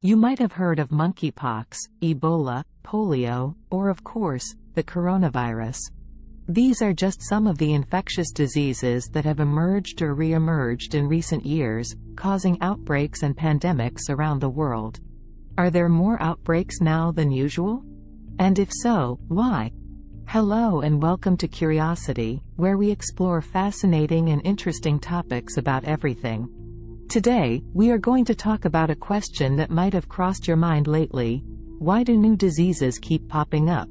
You might have heard of monkeypox, Ebola, polio, or of course, the coronavirus. These are just some of the infectious diseases that have emerged or re-emerged in recent years, causing outbreaks and pandemics around the world. Are there more outbreaks now than usual? And if so, why? Hello and welcome to Curiosity, where we explore fascinating and interesting topics about everything. Today, we are going to talk about a question that might have crossed your mind lately. Why do new diseases keep popping up?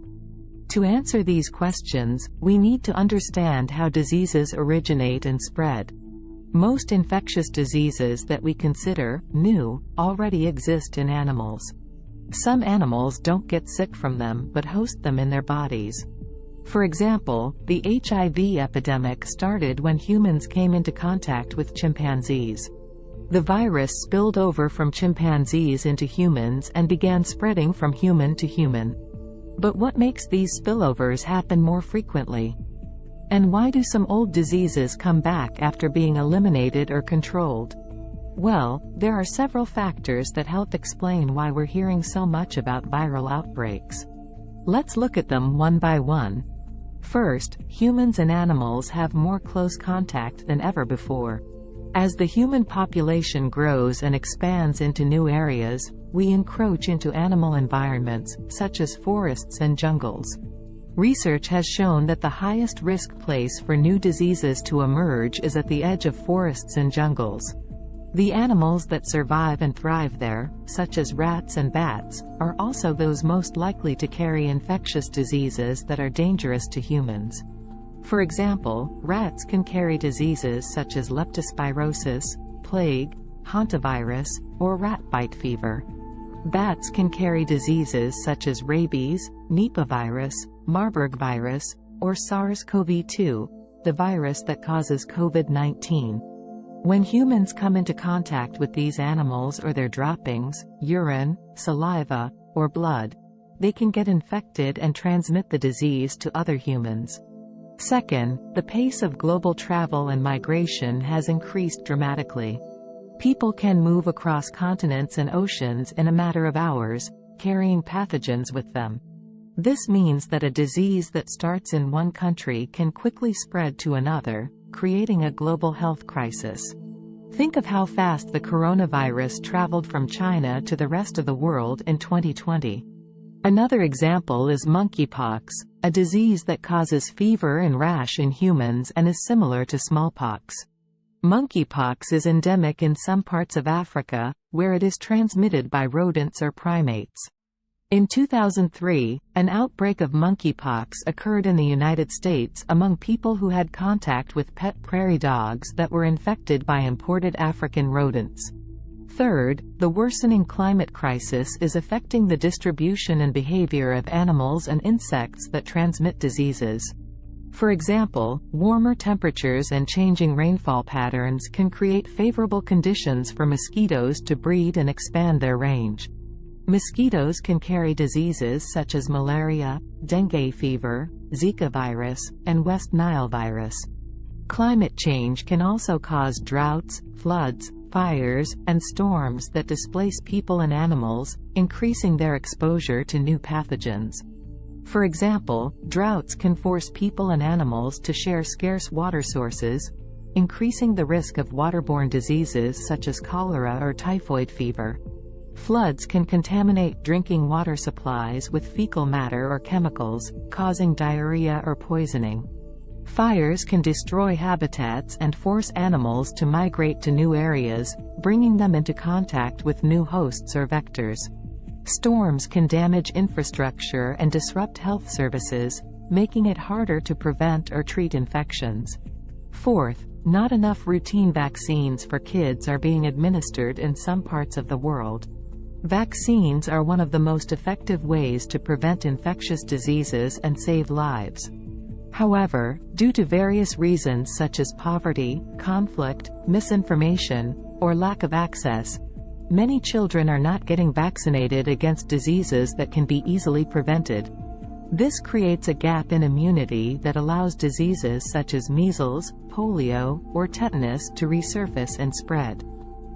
To answer these questions, we need to understand how diseases originate and spread. Most infectious diseases that we consider new already exist in animals. Some animals don't get sick from them but host them in their bodies. For example, the HIV epidemic started when humans came into contact with chimpanzees. The virus spilled over from chimpanzees into humans and began spreading from human to human. But what makes these spillovers happen more frequently? And why do some old diseases come back after being eliminated or controlled? Well, there are several factors that help explain why we're hearing so much about viral outbreaks. Let's look at them one by one. First, humans and animals have more close contact than ever before. As the human population grows and expands into new areas, we encroach into animal environments, such as forests and jungles. Research has shown that the highest risk place for new diseases to emerge is at the edge of forests and jungles. The animals that survive and thrive there, such as rats and bats, are also those most likely to carry infectious diseases that are dangerous to humans. For example, rats can carry diseases such as leptospirosis, plague, hantavirus, or rat bite fever. Bats can carry diseases such as rabies, Nipah virus, Marburg virus, or SARS-CoV-2, the virus that causes COVID-19. When humans come into contact with these animals or their droppings, urine, saliva, or blood, they can get infected and transmit the disease to other humans. Second, the pace of global travel and migration has increased dramatically. People can move across continents and oceans in a matter of hours, carrying pathogens with them. This means that a disease that starts in one country can quickly spread to another, creating a global health crisis. Think of how fast the coronavirus traveled from China to the rest of the world in 2020. Another example is monkeypox, a disease that causes fever and rash in humans and is similar to smallpox. Monkeypox is endemic in some parts of Africa, where it is transmitted by rodents or primates. In 2003, an outbreak of monkeypox occurred in the United States among people who had contact with pet prairie dogs that were infected by imported African rodents. Third, the worsening climate crisis is affecting the distribution and behavior of animals and insects that transmit diseases. For example, warmer temperatures and changing rainfall patterns can create favorable conditions for mosquitoes to breed and expand their range. Mosquitoes can carry diseases such as malaria, dengue fever, Zika virus, and West Nile virus. Climate change can also cause droughts, floods, fires, and storms that displace people and animals, increasing their exposure to new pathogens. For example, droughts can force people and animals to share scarce water sources, increasing the risk of waterborne diseases such as cholera or typhoid fever. Floods can contaminate drinking water supplies with fecal matter or chemicals, causing diarrhea or poisoning. Fires can destroy habitats and force animals to migrate to new areas, bringing them into contact with new hosts or vectors. Storms can damage infrastructure and disrupt health services, making it harder to prevent or treat infections. Fourth, not enough routine vaccines for kids are being administered in some parts of the world. Vaccines are one of the most effective ways to prevent infectious diseases and save lives. However, due to various reasons such as poverty, conflict, misinformation, or lack of access, many children are not getting vaccinated against diseases that can be easily prevented. This creates a gap in immunity that allows diseases such as measles, polio, or tetanus to resurface and spread.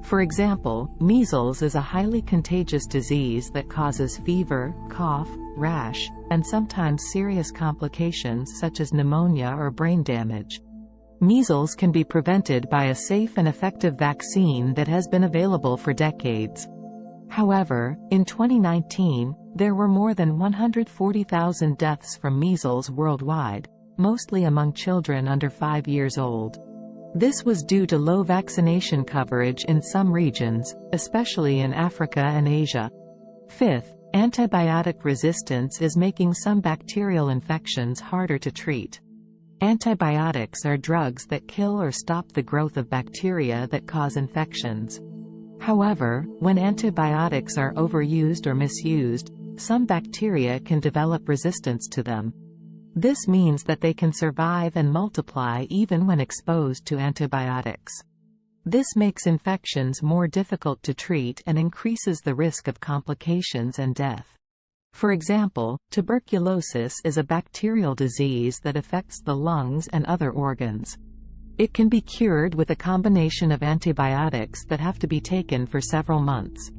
For example, measles is a highly contagious disease that causes fever, cough, rash, and sometimes serious complications such as pneumonia or brain damage. Measles can be prevented by a safe and effective vaccine that has been available for decades. However, in 2019, there were more than 140,000 deaths from measles worldwide, mostly among children under 5 years old. This was due to low vaccination coverage in some regions, especially in Africa and Asia. Fifth, antibiotic resistance is making some bacterial infections harder to treat. Antibiotics are drugs that kill or stop the growth of bacteria that cause infections. However, when antibiotics are overused or misused, some bacteria can develop resistance to them. This means that they can survive and multiply even when exposed to antibiotics. This makes infections more difficult to treat and increases the risk of complications and death. For example, tuberculosis is a bacterial disease that affects the lungs and other organs. It can be cured with a combination of antibiotics that have to be taken for several months.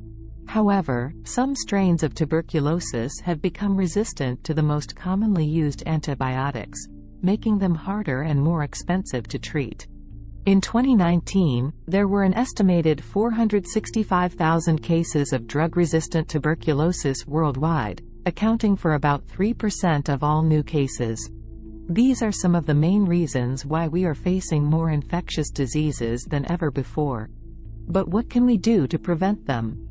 However, some strains of tuberculosis have become resistant to the most commonly used antibiotics, making them harder and more expensive to treat. In 2019, there were an estimated 465,000 cases of drug-resistant tuberculosis worldwide, accounting for about 3% of all new cases. These are some of the main reasons why we are facing more infectious diseases than ever before. But what can we do to prevent them?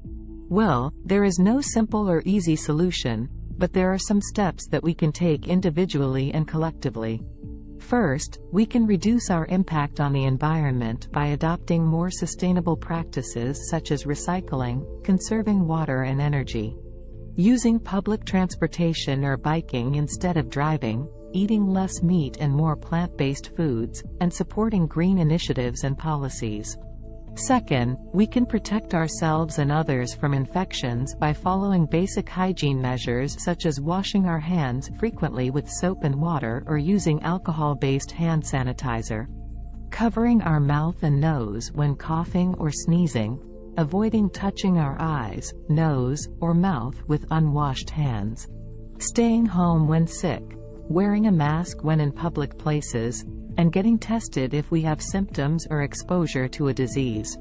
Well, there is no simple or easy solution, but there are some steps that we can take individually and collectively. First, we can reduce our impact on the environment by adopting more sustainable practices such as recycling, conserving water and energy, using public transportation or biking instead of driving, eating less meat and more plant-based foods, and supporting green initiatives and policies. Second, we can protect ourselves and others from infections by following basic hygiene measures such as washing our hands frequently with soap and water or using alcohol-based hand sanitizer, covering our mouth and nose when coughing or sneezing, avoiding touching our eyes, nose, or mouth with unwashed hands, staying home when sick, wearing a mask when in public places, and getting tested if we have symptoms or exposure to a disease.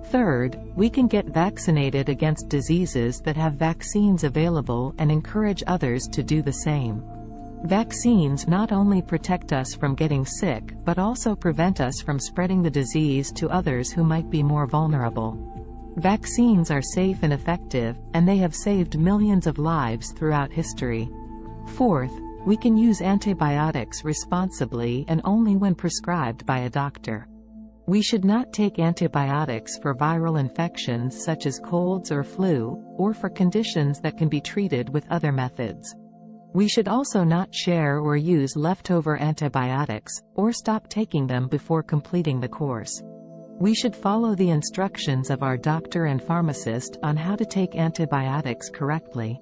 Third, we can get vaccinated against diseases that have vaccines available and encourage others to do the same. Vaccines not only protect us from getting sick but also prevent us from spreading the disease to others who might be more vulnerable. Vaccines are safe and effective, and they have saved millions of lives throughout history. Fourth, we can use antibiotics responsibly and only when prescribed by a doctor. We should not take antibiotics for viral infections such as colds or flu, or for conditions that can be treated with other methods. We should also not share or use leftover antibiotics, or stop taking them before completing the course. We should follow the instructions of our doctor and pharmacist on how to take antibiotics correctly.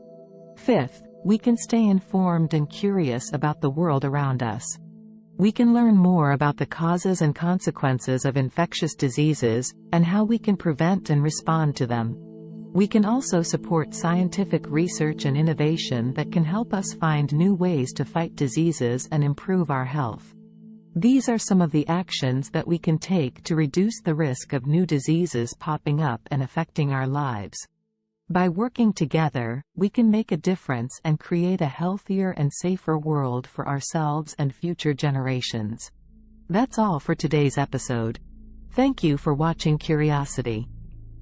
Fifth, we can stay informed and curious about the world around us. We can learn more about the causes and consequences of infectious diseases, and how we can prevent and respond to them. We can also support scientific research and innovation that can help us find new ways to fight diseases and improve our health. These are some of the actions that we can take to reduce the risk of new diseases popping up and affecting our lives. By working together, we can make a difference and create a healthier and safer world for ourselves and future generations. That's all for today's episode. Thank you for watching Curiosity.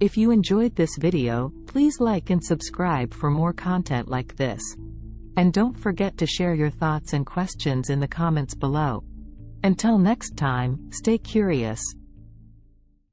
If you enjoyed this video, please like and subscribe for more content like this. And don't forget to share your thoughts and questions in the comments below. Until next time, stay curious.